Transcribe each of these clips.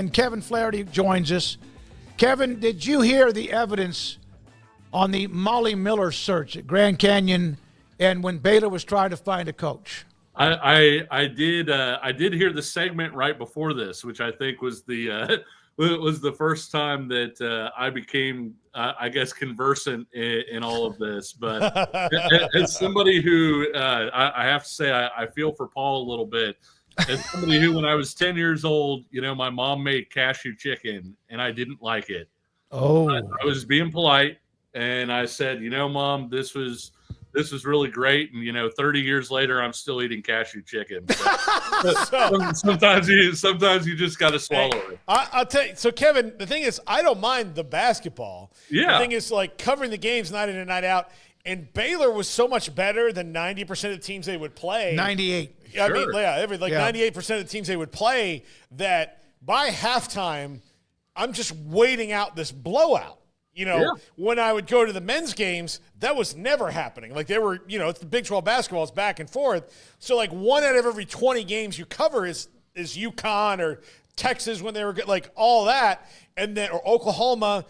And Kevin Flaherty joins us. Kevin, did you hear the evidence on the Molly Miller search at Grand Canyon and when Baylor was trying to find a coach? I did hear the segment right before this, which I think was the first time that I became, I guess, conversant in all of this. But as somebody who I have to say, I feel for Paul a little bit. As somebody who, when I was 10 years old, my mom made cashew chicken, and I didn't like it. Oh, I was being polite, and I said, Mom, this was really great. And 30 years later, I'm still eating cashew chicken. So, sometimes you just got to swallow it. I'll tell you. So Kevin, the thing is, I don't mind the basketball. Yeah. The thing is, like, covering the games night in and night out. And Baylor was so much better than 90% of the teams they would play. 98. I mean, yeah, 98% of the teams they would play, that by halftime, I'm just waiting out this blowout. When I would go to the men's games, that was never happening. Like, they were, it's the Big 12 basketball, it's back and forth. So, like, 1 out of every 20 games you cover is UConn or Texas when they were like all that, and then or Oklahoma.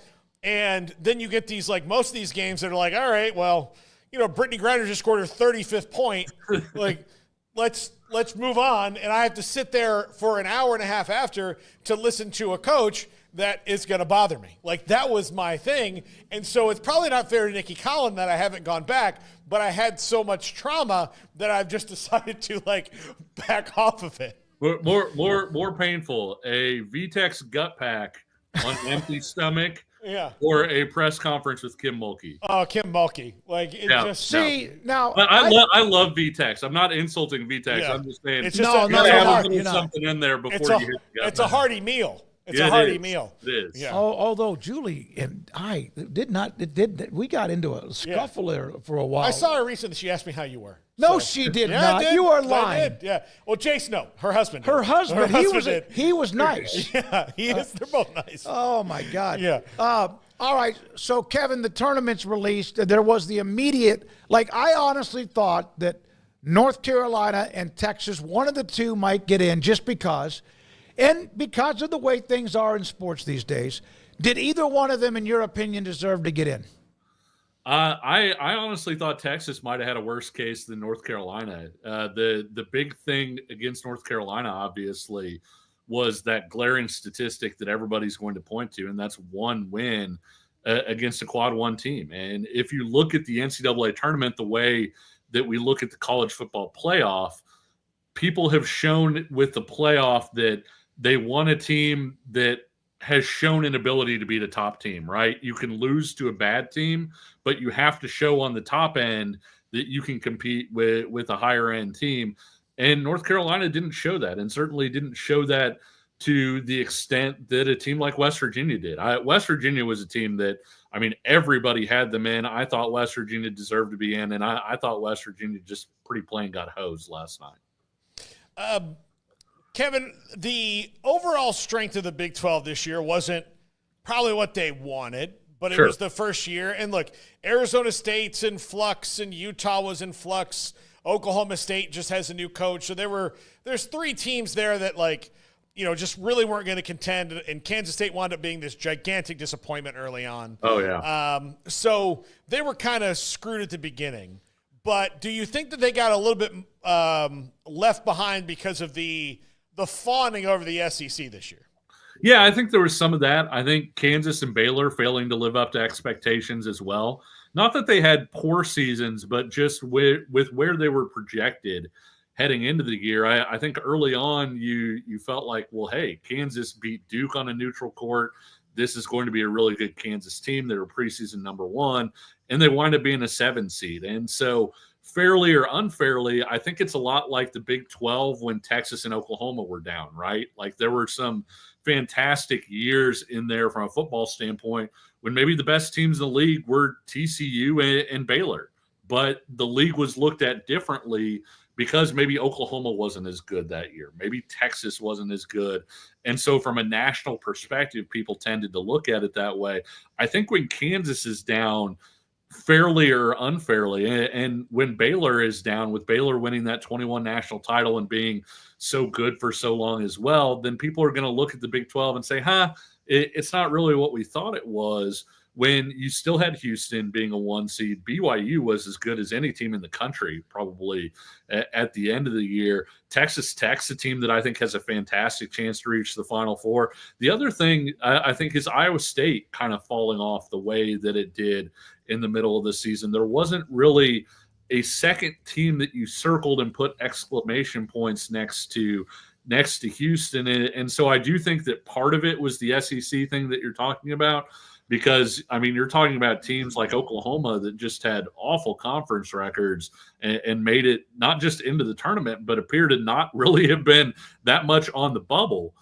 And then you get these, like, most of these games that are like, all right, well, Brittany Griner just scored her 35th point. Like, let's move on. And I have to sit there for an hour and a half after to listen to a coach that is going to bother me. Like, that was my thing. And so it's probably not fair to Nikki Collin that I haven't gone back, but I had so much trauma that I've just decided to, like, back off of it. More painful, a VTEX gut pack on an empty stomach. Yeah. Or a press conference with Kim Mulkey. Oh, Kim Mulkey. Like, it just now. But I love VTEX. I'm not insulting VTEX. Yeah. I'm just saying it's just something in there before you hit the gut. It's a hearty meal. It's a hearty meal. It is. Yeah. Although Julie and I we got into a scuffle there for a while. I saw her recently. She asked me how you were. No, she did not. Did. You are lying. I did. Yeah. Well, Jace, no. Her husband. Her husband. He was nice. Yeah, he is. They're both nice. Oh my God. Yeah. All right. So Kevin, the tournament's released. There was the immediate. Like, I honestly thought that North Carolina and Texas, one of the two might get in just because. And because of the way things are in sports these days, did either one of them, in your opinion, deserve to get in? I honestly thought Texas might have had a worse case than North Carolina. The big thing against North Carolina, obviously, was that glaring statistic that everybody's going to point to, and that's one win against a quad one team. And if you look at the NCAA tournament the way that we look at the college football playoff, people have shown with the playoff that they want a team that has shown an ability to beat a top team, right? You can lose to a bad team, but you have to show on the top end that you can compete with a higher end team. And North Carolina didn't show that, and certainly didn't show that to the extent that a team like West Virginia did. West Virginia was a team that, everybody had them in. I thought West Virginia deserved to be in, and I thought West Virginia just pretty plain got hosed last night. Kevin, the overall strength of the Big 12 this year wasn't probably what they wanted, but it was the first year. And look, Arizona State's in flux, and Utah was in flux. Oklahoma State just has a new coach. So there's 3 teams there that, like, just really weren't going to contend. And Kansas State wound up being this gigantic disappointment early on. Oh, yeah. So they were kind of screwed at the beginning. But do you think that they got a little bit left behind because of the fawning over the SEC this year? Yeah, I think there was some of that. I think Kansas and Baylor failing to live up to expectations as well. Not that they had poor seasons, but just with where they were projected heading into the year. I think early on you felt like, well, hey, Kansas beat Duke on a neutral court. This is going to be a really good Kansas team. They were preseason number 1, and they wind up being a 7 seed. And so fairly or unfairly, I think it's a lot like the Big 12 when Texas and Oklahoma were down, right? Like, there were some fantastic years in there from a football standpoint when maybe the best teams in the league were TCU and Baylor. But the league was looked at differently because maybe Oklahoma wasn't as good that year. Maybe Texas wasn't as good. And so from a national perspective, people tended to look at it that way. I think when Kansas is down, fairly or unfairly. And when Baylor is down, with Baylor winning that 21 national title and being so good for so long as well, then people are going to look at the Big 12 and say, it's not really what we thought it was. When you still had Houston being a 1 seed, BYU was as good as any team in the country, probably at the end of the year. Texas Tech's a team that I think has a fantastic chance to reach the Final Four. The other thing I think is Iowa State kind of falling off the way that it did in the middle of the season. There wasn't really a second team that you circled and put exclamation points next to Houston. And so I do think that part of it was the SEC thing that you're talking about. Because, I mean, you're talking about teams like Oklahoma that just had awful conference records and made it not just into the tournament, but appear to not really have been that much on the bubble.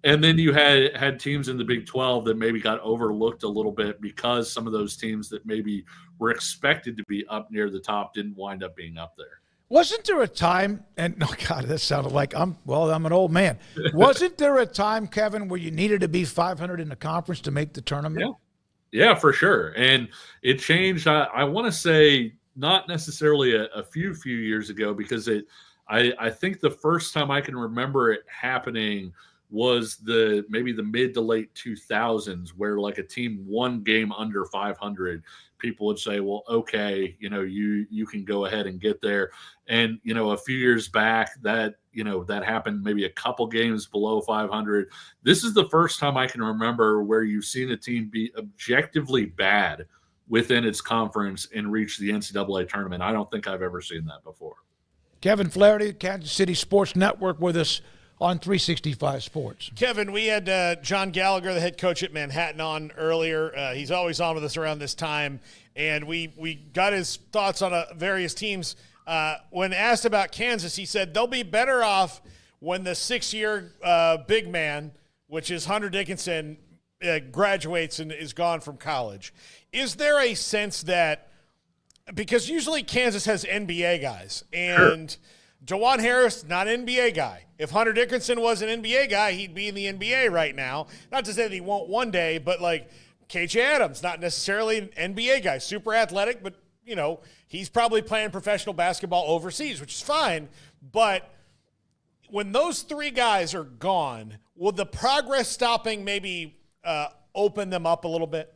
And then you had teams in the Big 12 that maybe got overlooked a little bit because some of those teams that maybe were expected to be up near the top didn't wind up being up there. Wasn't there a time, and oh God, that sounded like I'm an old man. Wasn't there a time, Kevin, where you needed to be 500 in the conference to make the tournament? Yeah, for sure. And it changed. I want to say not necessarily a few years ago, because I think the first time I can remember it happening was maybe the mid to late 2000s, where like a team one game under 500, people would say, well, okay, you can go ahead and get there. And, a few years back that happened maybe a couple games below 500. This is the first time I can remember where you've seen a team be objectively bad within its conference and reach the NCAA tournament. I don't think I've ever seen that before. Kevin Flaherty, Kansas City Sports Network, with us on 365 Sports. Kevin, we had John Gallagher, the head coach at Manhattan, on earlier. He's always on with us around this time, and we got his thoughts on various teams. When asked about Kansas, he said they'll be better off when the 6-year big man, which is Hunter Dickinson, graduates and is gone from college. Is there a sense that, because usually Kansas has NBA guys, and Jawan Harris, not an NBA guy. If Hunter Dickinson was an NBA guy, he'd be in the NBA right now. Not to say that he won't one day, but like KJ Adams, not necessarily an NBA guy, super athletic, but he's probably playing professional basketball overseas, which is fine. But when those three guys are gone, will the progress stopping maybe open them up a little bit?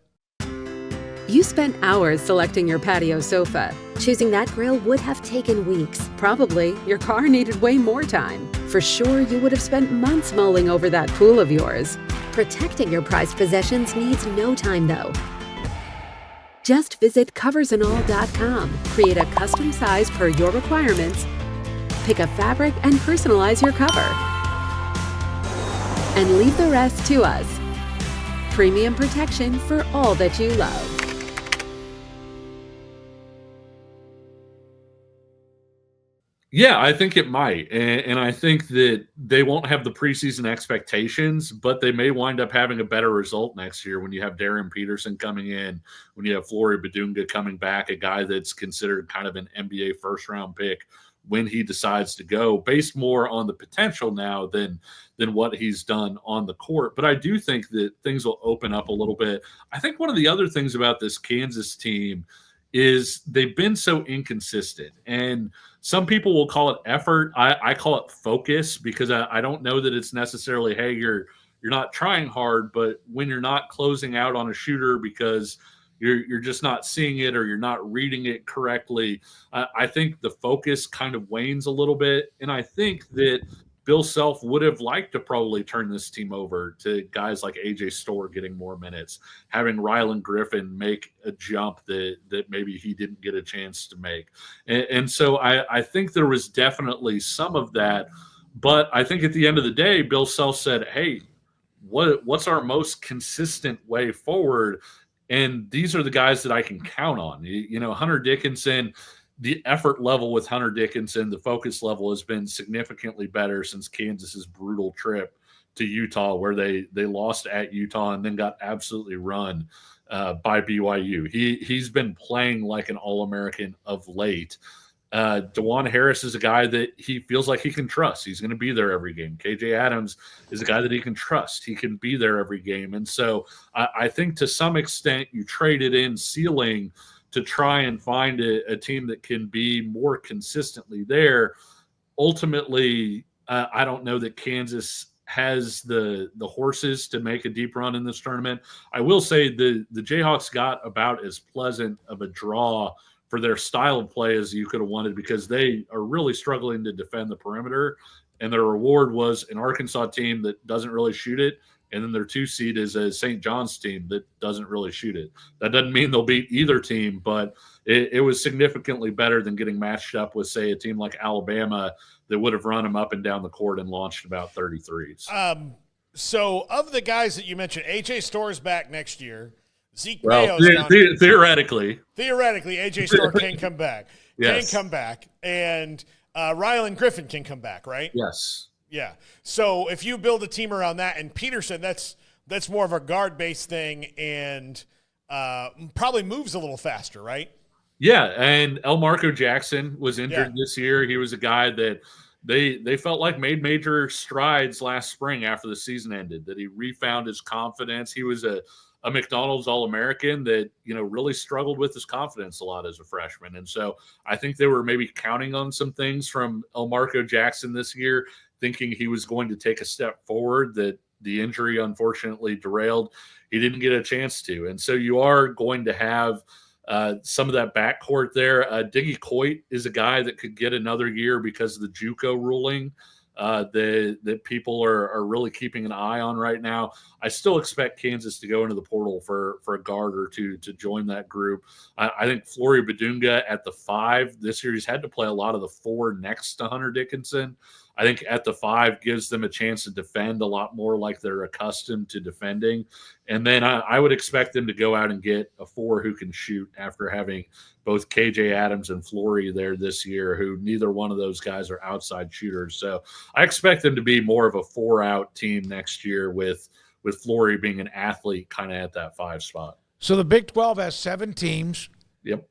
You spent hours selecting your patio sofa. Choosing that grill would have taken weeks. Probably your car needed way more time. For sure, you would have spent months mulling over that pool of yours. Protecting your prized possessions needs no time, though. Just visit coversandall.com, create a custom size per your requirements, pick a fabric and personalize your cover, and leave the rest to us. Premium protection for all that you love. Yeah, I think it might. And I think that they won't have the preseason expectations, but they may wind up having a better result next year when you have Darren Peterson coming in, when you have Flory Badunga coming back, a guy that's considered kind of an NBA first-round pick when he decides to go, based more on the potential now than what he's done on the court. But I do think that things will open up a little bit. I think one of the other things about this Kansas team is they've been so inconsistent. And some people will call it effort. I call it focus, because I don't know that it's necessarily, hey, you're not trying hard, but when you're not closing out on a shooter because you're just not seeing it or you're not reading it correctly, I think the focus kind of wanes a little bit. And I think that Bill Self would have liked to probably turn this team over to guys like AJ Storr getting more minutes, having Rylan Griffin make a jump that maybe he didn't get a chance to make. And so I think there was definitely some of that. But I think at the end of the day, Bill Self said, hey, what's our most consistent way forward? And these are the guys that I can count on. Hunter Dickinson, the effort level with Hunter Dickinson, the focus level has been significantly better since Kansas's brutal trip to Utah, where they lost at Utah and then got absolutely run by BYU. He's been playing like an All-American of late. DeJuan Harris is a guy that he feels like he can trust. He's going to be there every game. KJ Adams is a guy that he can trust. He can be there every game. And so I think to some extent you traded in ceiling to try and find a team that can be more consistently there. Ultimately, I don't know that Kansas has the horses to make a deep run in this tournament. I will say the Jayhawks got about as pleasant of a draw for their style of play as you could have wanted, because they are really struggling to defend the perimeter, and their reward was an Arkansas team that doesn't really shoot it, and then their 2 seed is a St. John's team that doesn't really shoot it. That doesn't mean they'll beat either team, but it was significantly better than getting matched up with, say, a team like Alabama that would have run them up and down the court and launched about 33s. So of the guys that you mentioned, A.J. Storr's back next year. Zeke Well, Mayo's theoretically, A.J. Storr can come back. Yes. Can come back. And Rylan Griffin can come back, right? yes. Yeah. So if you build a team around that, and Peterson, that's more of a guard-based thing, and probably moves a little faster, right? Yeah, and Elmarco Jackson was injured this year. He was a guy that they felt like made major strides last spring after the season ended, that he refound his confidence. He was a McDonald's All-American that, really struggled with his confidence a lot as a freshman. And so I think they were maybe counting on some things from Elmarco Jackson this year, thinking he was going to take a step forward, that the injury unfortunately derailed. He didn't get a chance to. And so you are going to have some of that backcourt there. Diggy Coit is a guy that could get another year because of the JUCO ruling that people are really keeping an eye on right now. I still expect Kansas to go into the portal for a guard or two to join that group. I think Flory Badunga at the 5 this year, he's had to play a lot of the 4 next to Hunter Dickinson. I think at the 5 gives them a chance to defend a lot more like they're accustomed to defending. And then I would expect them to go out and get a 4 who can shoot after having both KJ Adams and Flory there this year, who neither one of those guys are outside shooters. So I expect them to be more of a 4-out team next year with Flory being an athlete kind of at that 5 spot. So the Big 12 has 7 teams. Yep.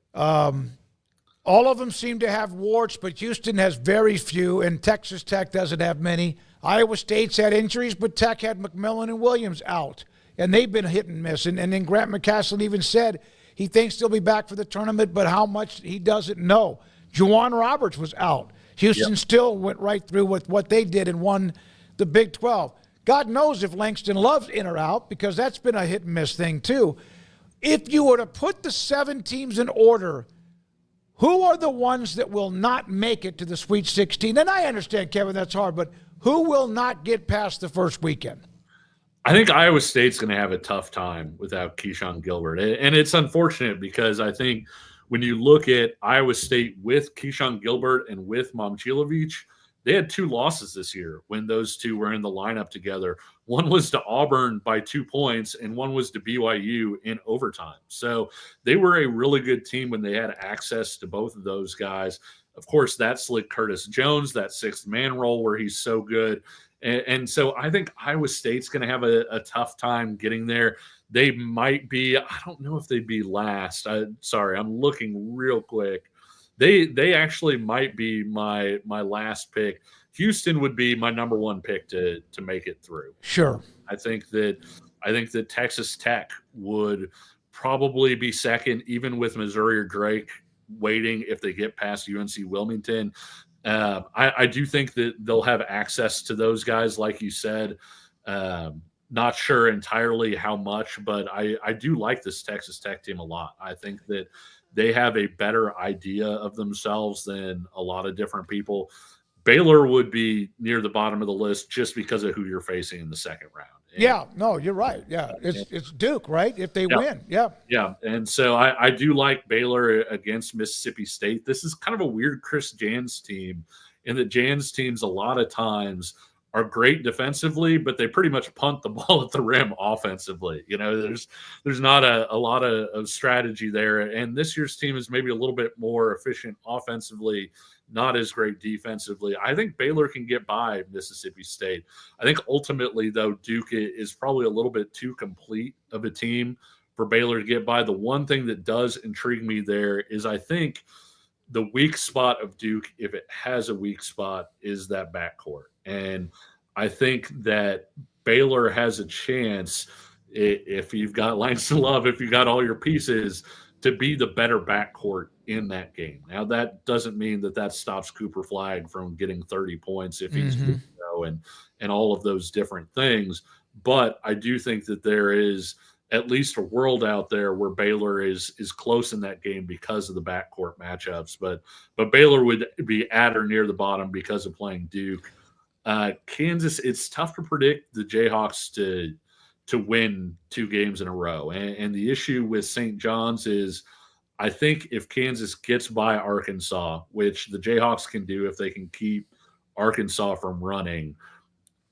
All of them seem to have warts, but Houston has very few, and Texas Tech doesn't have many. Iowa State's had injuries, but Tech had McMillan and Williams out, and they've been hit and miss. And then Grant McCasland even said he thinks they'll be back for the tournament, but how much he doesn't know. Juwan Roberts was out. Houston still went right through with what they did and won the Big 12. God knows if Langston Love's in or out, because that's been a hit and miss thing too. If you were to put the 7 teams in order, who are the ones that will not make it to the Sweet 16? And I understand, Kevin, that's hard, but who will not get past the first weekend? I think Iowa State's going to have a tough time without Keyshawn Gilbert. And it's unfortunate because I think when you look at Iowa State with Keyshawn Gilbert and with Momcilovic, they had 2 losses this year when those 2 were in the lineup together. One was to Auburn by 2 points, and one was to BYU in overtime. So they were a really good team when they had access to both of those guys. Of course, that's like Curtis Jones, that 6th man role where he's so good. And so I think Iowa State's going to have a tough time getting there. They might be, I don't know if they'd be last. Sorry, I'm looking real quick. They actually might be my last pick. Houston would be my number 1 pick to make it through. Sure. I think that Texas Tech would probably be second, even with Missouri or Drake waiting if they get past UNC Wilmington. I do think that they'll have access to those guys, like you said. Not sure entirely how much, but I do like this Texas Tech team a lot. I think that they have a better idea of themselves than a lot of different people. Baylor would be near the bottom of the list just because of who you're facing in the second round. And, no, you're right. Yeah, it's Duke, right? If they win, yeah. And so I do like Baylor against Mississippi State. This is kind of a weird Chris Jans team, in that Jans teams a lot of times are great defensively, but they pretty much punt the ball at the rim offensively. There's not a lot of strategy there. And this year's team is maybe a little bit more efficient offensively, not as great defensively. I think Baylor can get by Mississippi State. I think ultimately, though, Duke is probably a little bit too complete of a team for Baylor to get by. The one thing that does intrigue me there is I think the weak spot of Duke, if it has a weak spot, is that backcourt. And I think that Baylor has a chance, if you've got Langston Love, if you've got all your pieces, to be the better backcourt in that game. Now, that doesn't mean that stops Cooper Flagg from getting 30 points if he's good to go and all of those different things. But I do think that there is at least a world out there where Baylor is close in that game because of the backcourt matchups. But Baylor would be at or near the bottom because of playing Duke. Kansas, it's tough to predict the Jayhawks to win 2 games in a row. And the issue with St. John's is I think if Kansas gets by Arkansas, which the Jayhawks can do if they can keep Arkansas from running,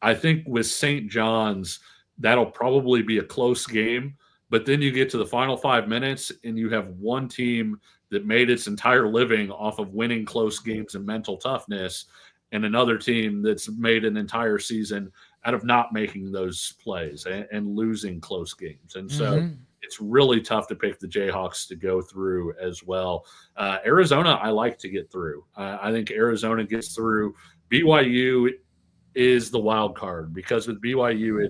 I think with St. John's, that'll probably be a close game. But then you get to the final 5 minutes and you have one team that made its entire living off of winning close games and mental toughness, and another team that's made an entire season out of not making those plays and losing close games. And so it's really tough to pick the Jayhawks to go through as well. Arizona, I like to get through. I think Arizona gets through. BYU is the wild card because with BYU,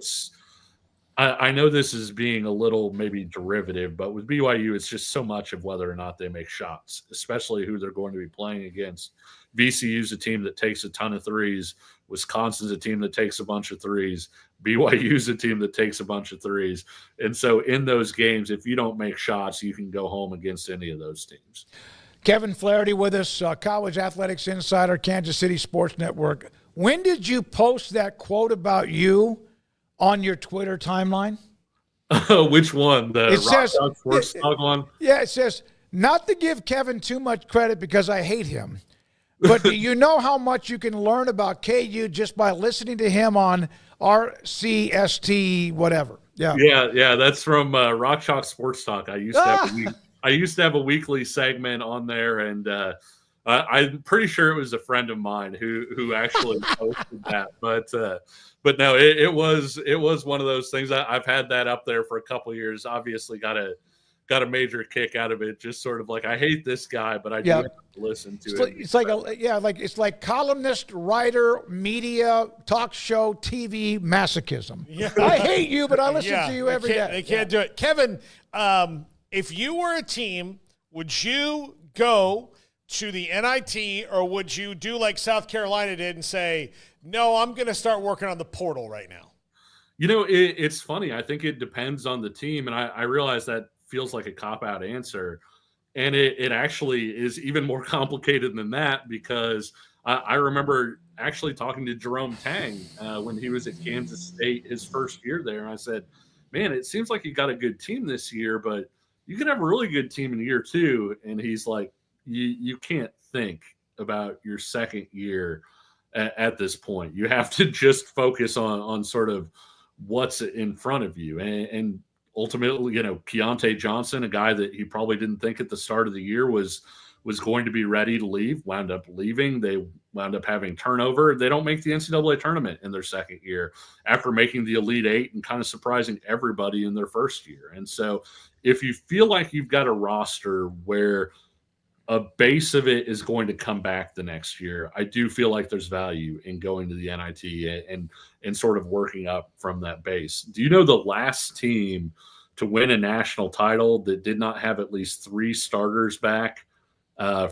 I know this is being a little maybe derivative, but with BYU, it's just so much of whether or not they make shots, especially who they're going to be playing against. VCU's a team that takes a ton of threes. Wisconsin's a team that takes a bunch of threes. BYU's a team that takes a bunch of threes. And so in those games, if you don't make shots, you can go home against any of those teams. Kevin Flaherty with us, college athletics insider, Kansas City Sports Network. When did you post that quote about you on your Twitter timeline? Which one? The Rock Sports Talk one? Yeah, it says, not to give Kevin too much credit because I hate him, but you know how much you can learn about KU just by listening to him on RCST whatever. Yeah. That's from Rock Chalk Sports Talk. I used to have a weekly segment on there, and I'm pretty sure it was a friend of mine who actually posted that. But no, it was one of those things. I've had that up there for a couple of years. Obviously, got a major kick out of it. Just sort of like, I hate this guy, but I do have to listen to it. It's like columnist, writer, media, talk show, TV masochism. Yeah. I hate you, but I listen to you every day. They can't do it. Kevin, if you were a team, would you go to the NIT, or would you do like South Carolina did and say, no, I'm going to start working on the portal right now? You know, it's funny. I think it depends on the team, and I realize that feels like a cop-out answer, and it actually is even more complicated than that, because I remember actually talking to Jerome Tang when he was at Kansas State his first year there, and I said, man, it seems like you got a good team this year, but you could have a really good team in year 2. And he's like, you can't think about your second year at this point. You have to just focus on sort of what's in front of you. And ultimately, Keontae Johnson, a guy that he probably didn't think at the start of the year was going to be ready to leave, wound up leaving. They wound up having turnover. They don't make the NCAA tournament in their second year after making the Elite Eight and kind of surprising everybody in their first year. And so if you feel like you've got a roster where a base of it is going to come back the next year, I do feel like there's value in going to the NIT and sort of working up from that base. Do you know the last team to win a national title that did not have at least 3 starters back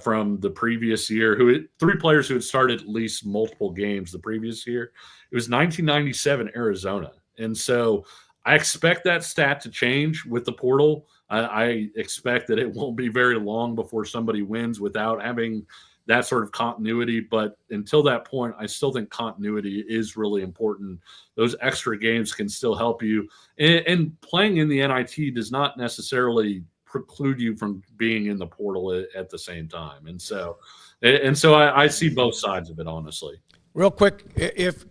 from the previous year? 3 players who had started at least multiple games the previous year? It was 1997 Arizona. And so I expect that stat to change with the portal. I expect that it won't be very long before somebody wins without having that sort of continuity. But until that point, I still think continuity is really important. Those extra games can still help you. And playing in the NIT does not necessarily preclude you from being in the portal at the same time. And so I see both sides of it, honestly. Real quick, if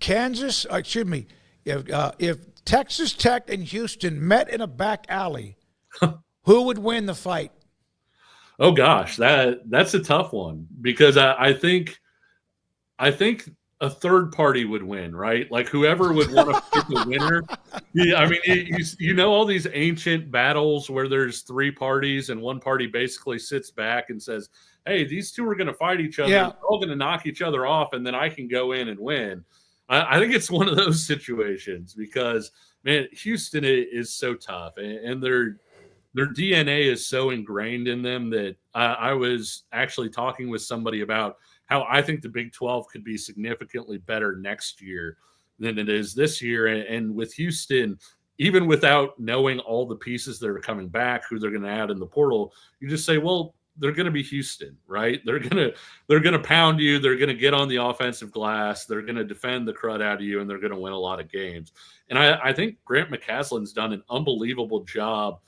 Texas Tech and Houston met in a back alley, who would win the fight? Oh gosh, that's a tough one, because I think a third party would win, right? Like whoever would want to pick the winner. Yeah, I mean, you know all these ancient battles where there's 3 parties and one party basically sits back and says, "Hey, these 2 are going to fight each other. Yeah. They're all going to knock each other off, and then I can go in and win." I think it's one of those situations because, man, Houston is so tough, and their DNA is so ingrained in them that I was actually talking with somebody about how I think the Big 12 could be significantly better next year than it is this year. And with Houston, even without knowing all the pieces that are coming back, who they're going to add in the portal, you just say, well, they're going to be Houston, right? They're going to pound you. They're going to get on the offensive glass. They're going to defend the crud out of you, and they're going to win a lot of games. And I think Grant McCaslin's done an unbelievable job,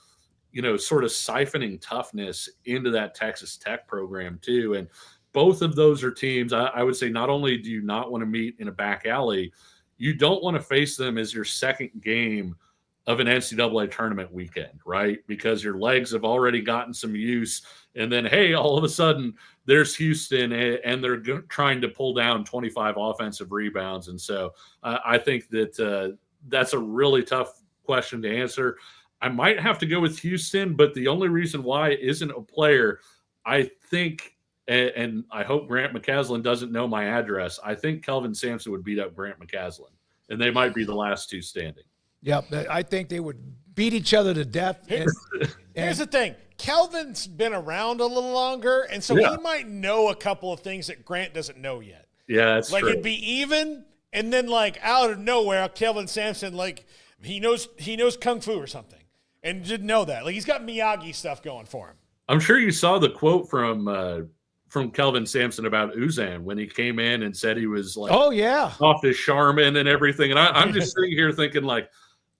sort of siphoning toughness into that Texas Tech program too. And both of those are teams I would say not only do you not want to meet in a back alley, you don't want to face them as your second game of an NCAA tournament weekend, right? Because your legs have already gotten some use. And then, hey, all of a sudden there's Houston and they're trying to pull down 25 offensive rebounds. And so I think that that's a really tough question to answer. I might have to go with Houston, but the only reason why isn't a player. I think, and I hope Grant McCaslin doesn't know my address, I think Kelvin Sampson would beat up Grant McCaslin, and they might be the last two standing. Yep, I think they would beat each other to death. Here's the thing. Kelvin's been around a little longer, and so he might know a couple of things that Grant doesn't know yet. Yeah, that's true. It'd be even, and then out of nowhere, Kelvin Sampson, he knows Kung Fu or something, and didn't know that. He's got Miyagi stuff going for him. I'm sure you saw the quote from Kelvin Sampson about Uzan when he came in and said he was off his Charmin and everything. And I'm just sitting here thinking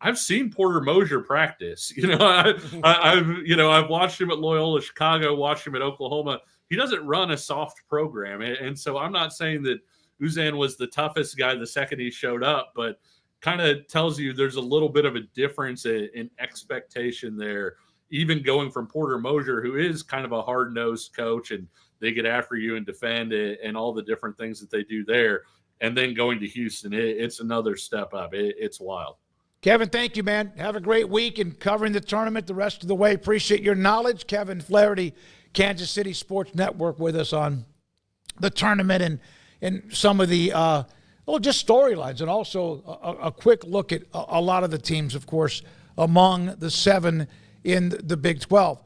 I've seen Porter Mosier practice. I've watched him at Loyola Chicago, watched him at Oklahoma. He doesn't run a soft program. And so I'm not saying that Uzan was the toughest guy the second he showed up, but kind of tells you there's a little bit of a difference in expectation there, even going from Porter Mosier, who is kind of a hard-nosed coach, and they get after you and defend it and all the different things that they do there, and then going to Houston, it's another step up. It's wild. Kevin, thank you, man. Have a great week in covering the tournament the rest of the way. Appreciate your knowledge. Kevin Flaherty, Kansas City Sports Network, with us on the tournament and some of the just storylines, and also a quick look at a lot of the teams, of course, among the 7 in the Big 12.